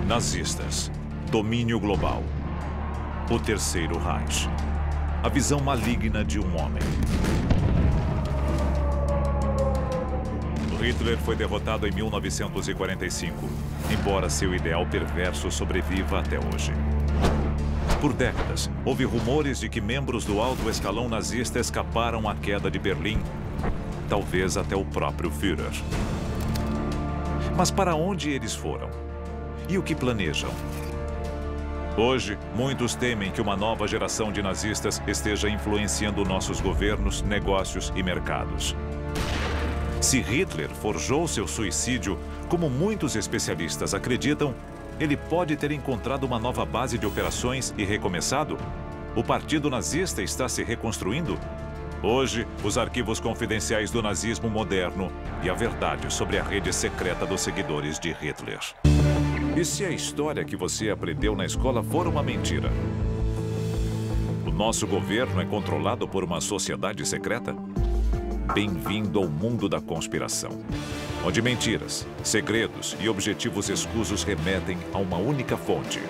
Nazistas. Domínio global. O Terceiro Reich. A visão maligna de um homem. Hitler foi derrotado em 1945, embora seu ideal perverso sobreviva até hoje. Por décadas, houve rumores de que membros do alto escalão nazista escaparam à queda de Berlim, talvez até o próprio Führer. Mas para onde eles foram? E o que planejam? Hoje, muitos temem que uma nova geração de nazistas esteja influenciando nossos governos, negócios e mercados. Se Hitler forjou seu suicídio, como muitos especialistas acreditam, ele pode ter encontrado uma nova base de operações e recomeçado? O partido nazista está se reconstruindo? Hoje, os arquivos confidenciais do nazismo moderno e a verdade sobre a rede secreta dos seguidores de Hitler. E se a história que você aprendeu na escola for uma mentira? O nosso governo é controlado por uma sociedade secreta? Bem-vindo ao mundo da conspiração, onde mentiras, segredos e objetivos escusos remetem a uma única fonte.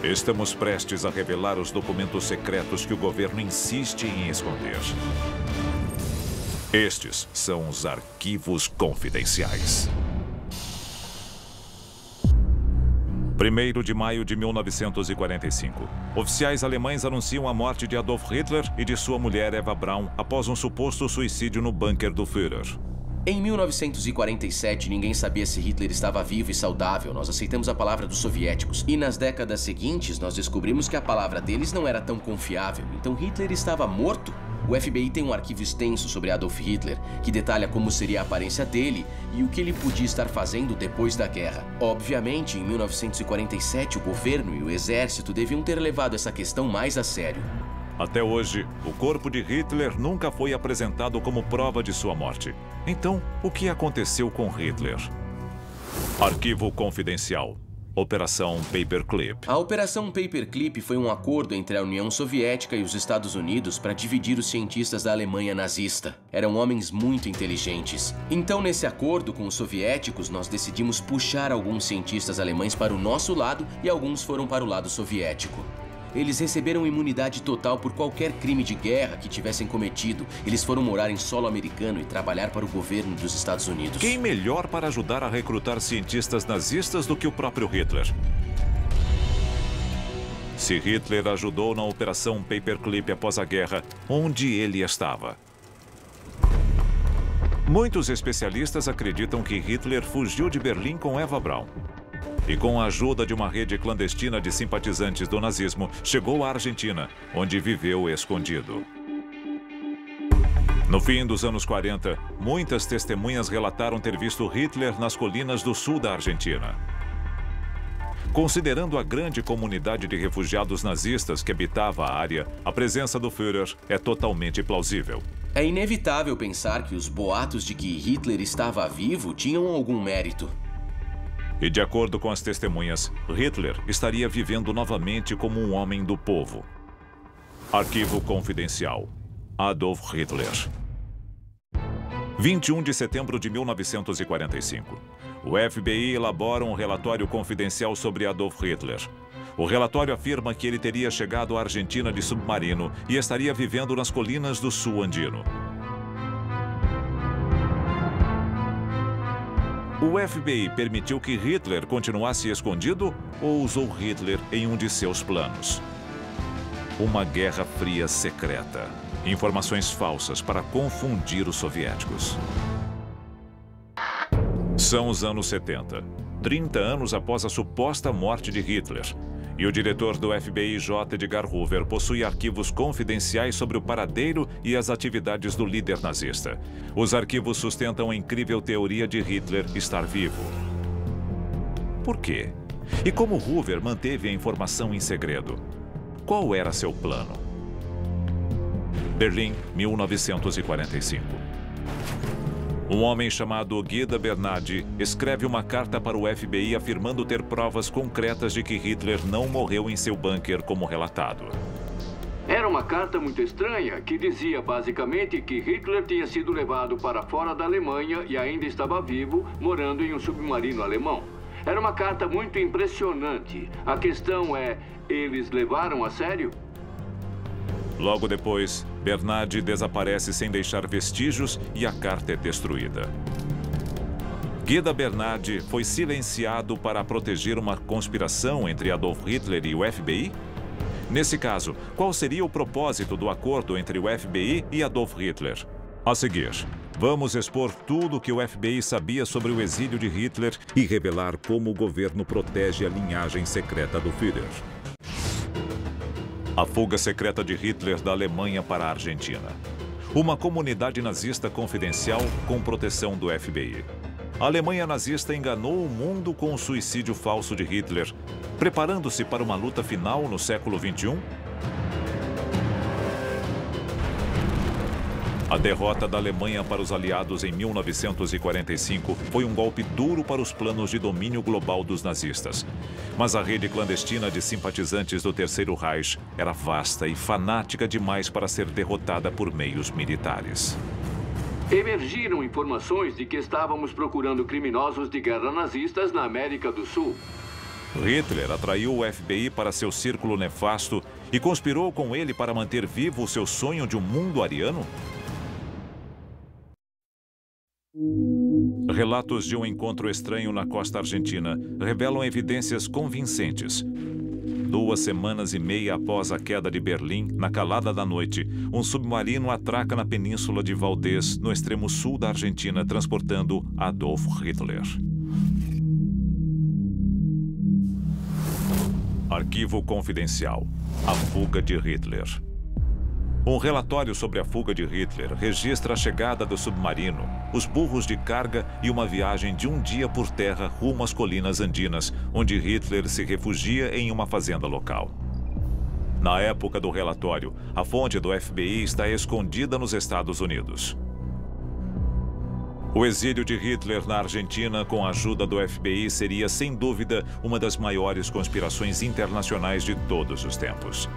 Estamos prestes a revelar os documentos secretos que o governo insiste em esconder. Estes são os arquivos confidenciais. 1º de maio de 1945. Oficiais alemães anunciam a morte de Adolf Hitler e de sua mulher Eva Braun após um suposto suicídio no bunker do Führer. Em 1947, ninguém sabia se Hitler estava vivo e saudável. Nós aceitamos a palavra dos soviéticos. E nas décadas seguintes, nós descobrimos que a palavra deles não era tão confiável. Então Hitler estava morto? O FBI tem um arquivo extenso sobre Adolf Hitler, que detalha como seria a aparência dele e o que ele podia estar fazendo depois da guerra. Obviamente, em 1947, o governo e o exército deviam ter levado essa questão mais a sério. Até hoje, o corpo de Hitler nunca foi apresentado como prova de sua morte. Então, o que aconteceu com Hitler? Arquivo confidencial. Operação Paperclip. A Operação Paperclip foi um acordo entre a União Soviética e os Estados Unidos para dividir os cientistas da Alemanha nazista. Eram homens muito inteligentes. Então, nesse acordo com os soviéticos, nós decidimos puxar alguns cientistas alemães para o nosso lado e alguns foram para o lado soviético. Eles receberam imunidade total por qualquer crime de guerra que tivessem cometido. Eles foram morar em solo americano e trabalhar para o governo dos Estados Unidos. Quem melhor para ajudar a recrutar cientistas nazistas do que o próprio Hitler? Se Hitler ajudou na Operação Paperclip após a guerra, onde ele estava? Muitos especialistas acreditam que Hitler fugiu de Berlim com Eva Braun. E com a ajuda de uma rede clandestina de simpatizantes do nazismo, chegou à Argentina, onde viveu escondido. No fim dos anos 40, muitas testemunhas relataram ter visto Hitler nas colinas do sul da Argentina. Considerando a grande comunidade de refugiados nazistas que habitava a área, a presença do Führer é totalmente plausível. É inevitável pensar que os boatos de que Hitler estava vivo tinham algum mérito. E de acordo com as testemunhas, Hitler estaria vivendo novamente como um homem do povo. Arquivo confidencial. Adolf Hitler. 21 de setembro de 1945. O FBI elabora um relatório confidencial sobre Adolf Hitler. O relatório afirma que ele teria chegado à Argentina de submarino e estaria vivendo nas colinas do sul andino. O FBI permitiu que Hitler continuasse escondido ou usou Hitler em um de seus planos? Uma guerra fria secreta. Informações falsas para confundir os soviéticos. São os anos 70, 30 anos após a suposta morte de Hitler. E o diretor do FBI, J. Edgar Hoover, possui arquivos confidenciais sobre o paradeiro e as atividades do líder nazista. Os arquivos sustentam a incrível teoria de Hitler estar vivo. Por quê? E como Hoover manteve a informação em segredo? Qual era seu plano? Berlim, 1945. Um homem chamado Guida Bernardi escreve uma carta para o FBI afirmando ter provas concretas de que Hitler não morreu em seu bunker como relatado. Era uma carta muito estranha que dizia basicamente que Hitler tinha sido levado para fora da Alemanha e ainda estava vivo, morando em um submarino alemão. Era uma carta muito impressionante. A questão é, eles levaram a sério? Logo depois, Bernard desaparece sem deixar vestígios e a carta é destruída. Guida Bernard foi silenciado para proteger uma conspiração entre Adolf Hitler e o FBI? Nesse caso, qual seria o propósito do acordo entre o FBI e Adolf Hitler? A seguir, vamos expor tudo o que o FBI sabia sobre o exílio de Hitler e revelar como o governo protege a linhagem secreta do Führer. A fuga secreta de Hitler da Alemanha para a Argentina. Uma comunidade nazista confidencial com proteção do FBI. A Alemanha nazista enganou o mundo com o suicídio falso de Hitler, preparando-se para uma luta final no século XXI? A derrota da Alemanha para os aliados em 1945 foi um golpe duro para os planos de domínio global dos nazistas. Mas a rede clandestina de simpatizantes do Terceiro Reich era vasta e fanática demais para ser derrotada por meios militares. Emergiram informações de que estávamos procurando criminosos de guerra nazistas na América do Sul. Hitler atraiu o FBI para seu círculo nefasto e conspirou com ele para manter vivo o seu sonho de um mundo ariano? Relatos de um encontro estranho na costa argentina revelam evidências convincentes. 2 semanas e meia após a queda de Berlim, na calada da noite, um submarino atraca na península de Valdez, no extremo sul da Argentina, transportando Adolf Hitler. Arquivo confidencial. A fuga de Hitler. Um relatório sobre a fuga de Hitler registra a chegada do submarino, os burros de carga e uma viagem de um dia por terra rumo às colinas andinas, onde Hitler se refugia em uma fazenda local. Na época do relatório, a fonte do FBI está escondida nos Estados Unidos. O exílio de Hitler na Argentina com a ajuda do FBI seria, sem dúvida, uma das maiores conspirações internacionais de todos os tempos.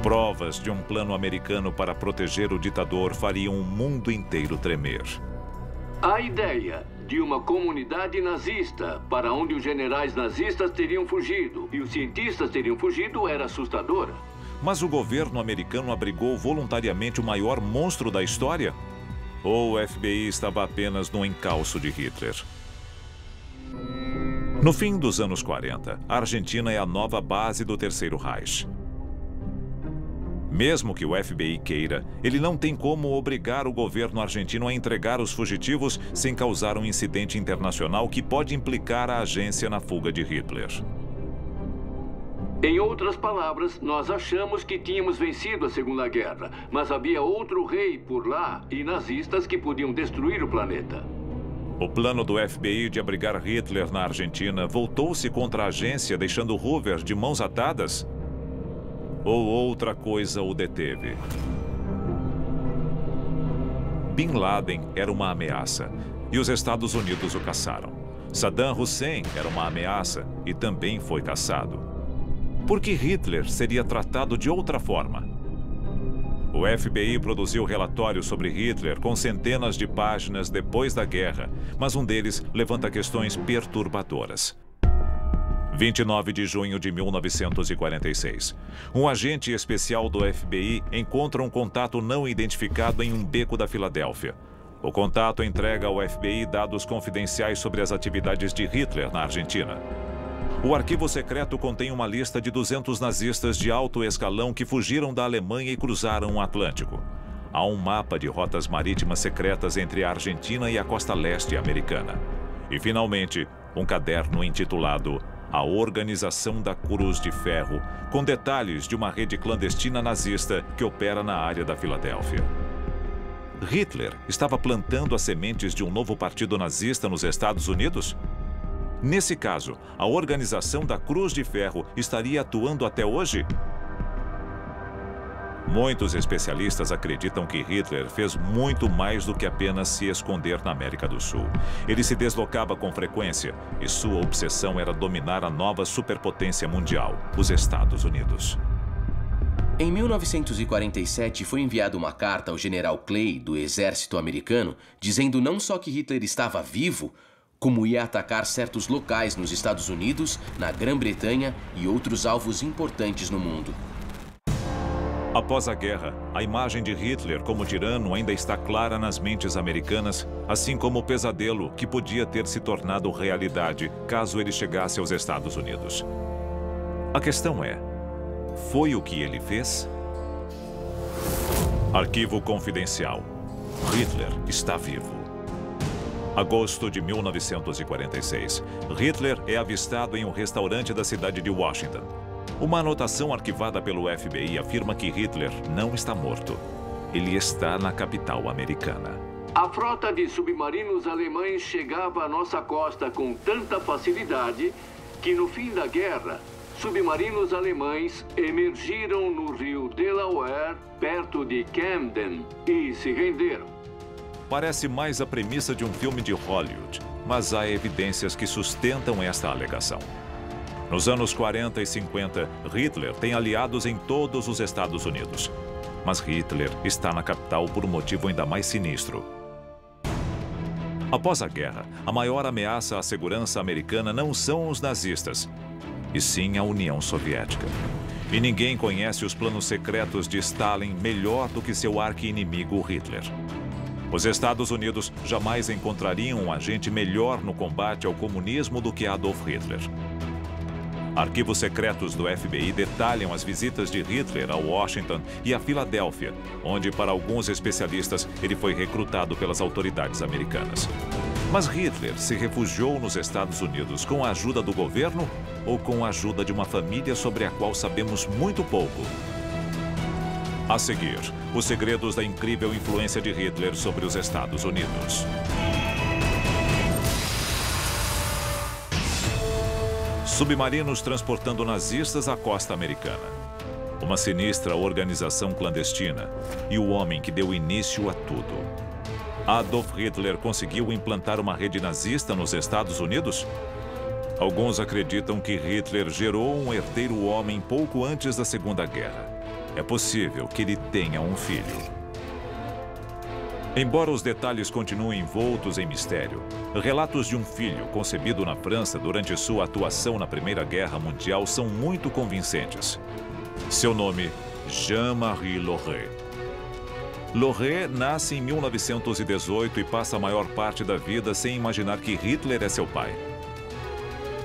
Provas de um plano americano para proteger o ditador fariam o mundo inteiro tremer. A ideia de uma comunidade nazista para onde os generais nazistas teriam fugido e os cientistas teriam fugido era assustadora. Mas o governo americano abrigou voluntariamente o maior monstro da história? Ou o FBI estava apenas no encalço de Hitler? No fim dos anos 40, a Argentina é a nova base do Terceiro Reich. Mesmo que o FBI queira, ele não tem como obrigar o governo argentino a entregar os fugitivos sem causar um incidente internacional que pode implicar a agência na fuga de Hitler. Em outras palavras, nós achamos que tínhamos vencido a Segunda Guerra, mas havia outro rei por lá e nazistas que podiam destruir o planeta. O plano do FBI de abrigar Hitler na Argentina voltou-se contra a agência, deixando Hoover de mãos atadas? Ou outra coisa o deteve? Bin Laden era uma ameaça e os Estados Unidos o caçaram. Saddam Hussein era uma ameaça e também foi caçado. Por que Hitler seria tratado de outra forma? O FBI produziu relatórios sobre Hitler com centenas de páginas depois da guerra, mas um deles levanta questões perturbadoras. 29 de junho de 1946. Um agente especial do FBI encontra um contato não identificado em um beco da Filadélfia. O contato entrega ao FBI dados confidenciais sobre as atividades de Hitler na Argentina. O arquivo secreto contém uma lista de 200 nazistas de alto escalão que fugiram da Alemanha e cruzaram o Atlântico. Há um mapa de rotas marítimas secretas entre a Argentina e a costa leste americana. E, finalmente, um caderno intitulado A Organização da Cruz de Ferro, com detalhes de uma rede clandestina nazista que opera na área da Filadélfia. Hitler estava plantando as sementes de um novo partido nazista nos Estados Unidos? Nesse caso, a Organização da Cruz de Ferro estaria atuando até hoje? Muitos especialistas acreditam que Hitler fez muito mais do que apenas se esconder na América do Sul. Ele se deslocava com frequência e sua obsessão era dominar a nova superpotência mundial, os Estados Unidos. Em 1947, foi enviada uma carta ao general Clay, do exército americano, dizendo não só que Hitler estava vivo, como ia atacar certos locais nos Estados Unidos, na Grã-Bretanha e outros alvos importantes no mundo. Após a guerra, a imagem de Hitler como tirano ainda está clara nas mentes americanas, assim como o pesadelo que podia ter se tornado realidade caso ele chegasse aos Estados Unidos. A questão é, foi o que ele fez? Arquivo confidencial. Hitler está vivo. Agosto de 1946. Hitler é avistado em um restaurante da cidade de Washington. Uma anotação arquivada pelo FBI afirma que Hitler não está morto. Ele está na capital americana. A frota de submarinos alemães chegava à nossa costa com tanta facilidade que, no fim da guerra, submarinos alemães emergiram no rio Delaware, perto de Camden, e se renderam. Parece mais a premissa de um filme de Hollywood, mas há evidências que sustentam esta alegação. Nos anos 40 e 50, Hitler tem aliados em todos os Estados Unidos. Mas Hitler está na capital por um motivo ainda mais sinistro. Após a guerra, a maior ameaça à segurança americana não são os nazistas, e sim a União Soviética. E ninguém conhece os planos secretos de Stalin melhor do que seu arqui-inimigo Hitler. Os Estados Unidos jamais encontrariam um agente melhor no combate ao comunismo do que Adolf Hitler. Arquivos secretos do FBI detalham as visitas de Hitler a Washington e a Filadélfia, onde, para alguns especialistas, ele foi recrutado pelas autoridades americanas. Mas Hitler se refugiou nos Estados Unidos com a ajuda do governo ou com a ajuda de uma família sobre a qual sabemos muito pouco? A seguir, os segredos da incrível influência de Hitler sobre os Estados Unidos. Submarinos transportando nazistas à costa americana. Uma sinistra organização clandestina e o homem que deu início a tudo. Adolf Hitler conseguiu implantar uma rede nazista nos Estados Unidos? Alguns acreditam que Hitler gerou um herdeiro homem pouco antes da Segunda Guerra. É possível que ele tenha um filho. Embora os detalhes continuem envoltos em mistério, relatos de um filho concebido na França durante sua atuação na Primeira Guerra Mundial são muito convincentes. Seu nome, Jean-Marie Lauré. Lauré nasce em 1918 e passa a maior parte da vida sem imaginar que Hitler é seu pai.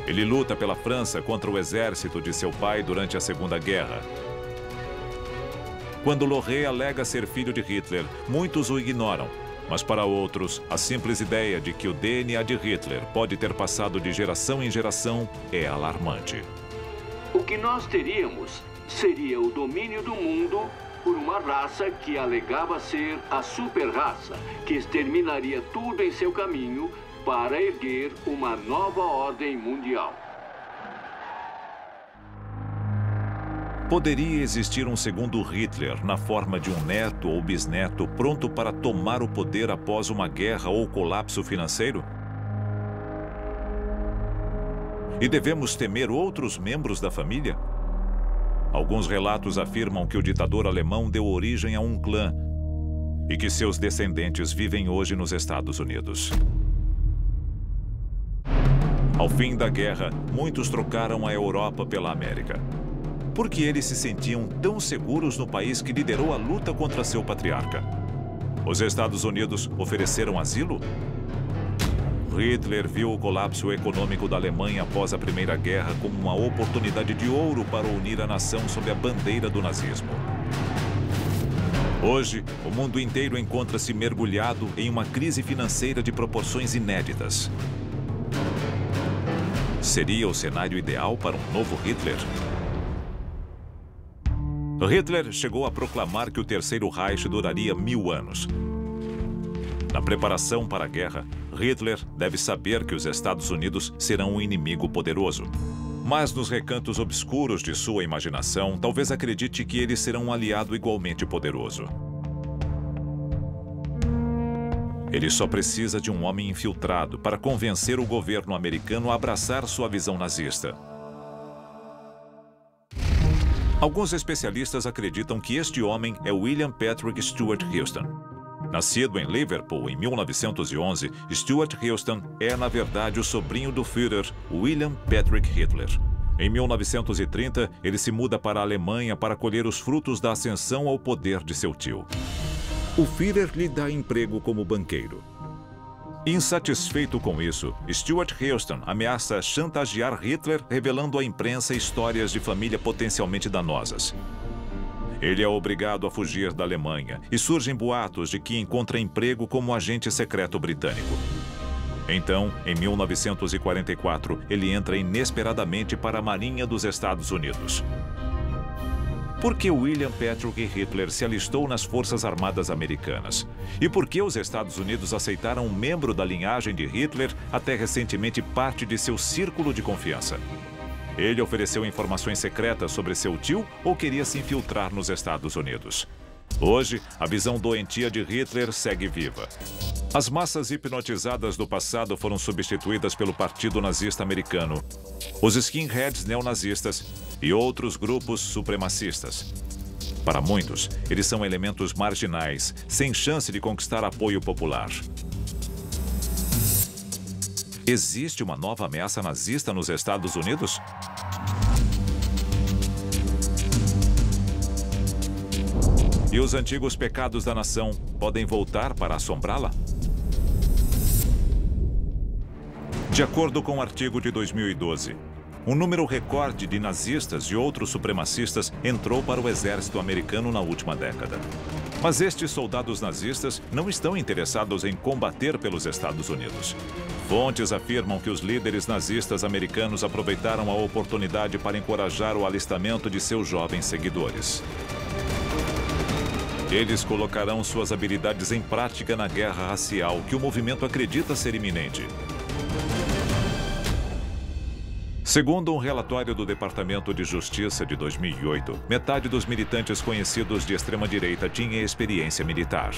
Ele luta pela França contra o exército de seu pai durante a Segunda Guerra. Quando Lauré alega ser filho de Hitler, muitos o ignoram. Mas para outros, a simples ideia de que o DNA de Hitler pode ter passado de geração em geração é alarmante. O que nós teríamos seria o domínio do mundo por uma raça que alegava ser a super-raça, que exterminaria tudo em seu caminho para erguer uma nova ordem mundial. Poderia existir um segundo Hitler na forma de um neto ou bisneto pronto para tomar o poder após uma guerra ou colapso financeiro? E devemos temer outros membros da família? Alguns relatos afirmam que o ditador alemão deu origem a um clã e que seus descendentes vivem hoje nos Estados Unidos. Ao fim da guerra, muitos trocaram a Europa pela América. Por que eles se sentiam tão seguros no país que liderou a luta contra seu patriarca? Os Estados Unidos ofereceram asilo? Hitler viu o colapso econômico da Alemanha após a Primeira Guerra como uma oportunidade de ouro para unir a nação sob a bandeira do nazismo. Hoje, o mundo inteiro encontra-se mergulhado em uma crise financeira de proporções inéditas. Seria o cenário ideal para um novo Hitler? Hitler chegou a proclamar que o Terceiro Reich duraria 1000 anos. Na preparação para a guerra, Hitler deve saber que os Estados Unidos serão um inimigo poderoso. Mas nos recantos obscuros de sua imaginação, talvez acredite que eles serão um aliado igualmente poderoso. Ele só precisa de um homem infiltrado para convencer o governo americano a abraçar sua visão nazista. Alguns especialistas acreditam que este homem é William Patrick Stuart Houston. Nascido em Liverpool em 1911, Stuart Houston é, na verdade, o sobrinho do Führer, William Patrick Hitler. Em 1930, ele se muda para a Alemanha para colher os frutos da ascensão ao poder de seu tio. O Führer lhe dá emprego como banqueiro. Insatisfeito com isso, Stuart Houston ameaça chantagear Hitler, revelando à imprensa histórias de família potencialmente danosas. Ele é obrigado a fugir da Alemanha e surgem boatos de que encontra emprego como agente secreto britânico. Então, em 1944, ele entra inesperadamente para a Marinha dos Estados Unidos. Por que William Patrick Hitler se alistou nas Forças Armadas Americanas? E por que os Estados Unidos aceitaram um membro da linhagem de Hitler, até recentemente parte de seu círculo de confiança? Ele ofereceu informações secretas sobre seu tio ou queria se infiltrar nos Estados Unidos? Hoje, a visão doentia de Hitler segue viva. As massas hipnotizadas do passado foram substituídas pelo Partido Nazista Americano, os skinheads neonazistas e outros grupos supremacistas. Para muitos, eles são elementos marginais, sem chance de conquistar apoio popular. Existe uma nova ameaça nazista nos Estados Unidos? E os antigos pecados da nação podem voltar para assombrá-la? De acordo com um artigo de 2012, um número recorde de nazistas e outros supremacistas entrou para o exército americano na última década. Mas estes soldados nazistas não estão interessados em combater pelos Estados Unidos. Fontes afirmam que os líderes nazistas americanos aproveitaram a oportunidade para encorajar o alistamento de seus jovens seguidores. Eles colocarão suas habilidades em prática na guerra racial que o movimento acredita ser iminente. Segundo um relatório do Departamento de Justiça de 2008, metade dos militantes conhecidos de extrema-direita tinha experiência militar.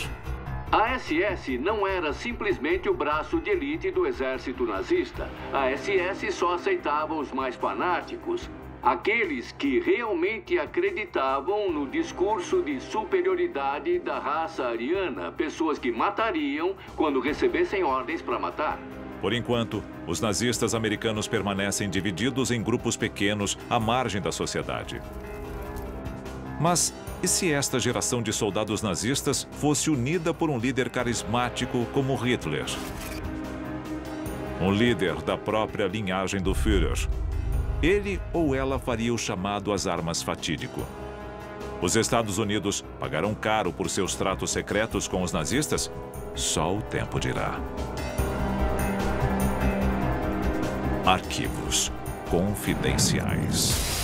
A SS não era simplesmente o braço de elite do exército nazista. A SS só aceitava os mais fanáticos, aqueles que realmente acreditavam no discurso de superioridade da raça ariana, pessoas que matariam quando recebessem ordens para matar. Por enquanto, os nazistas americanos permanecem divididos em grupos pequenos à margem da sociedade. Mas e se esta geração de soldados nazistas fosse unida por um líder carismático como Hitler? Um líder da própria linhagem do Führer. Ele ou ela faria o chamado às armas fatídico. Os Estados Unidos pagarão caro por seus tratos secretos com os nazistas? Só o tempo dirá. Arquivos confidenciais.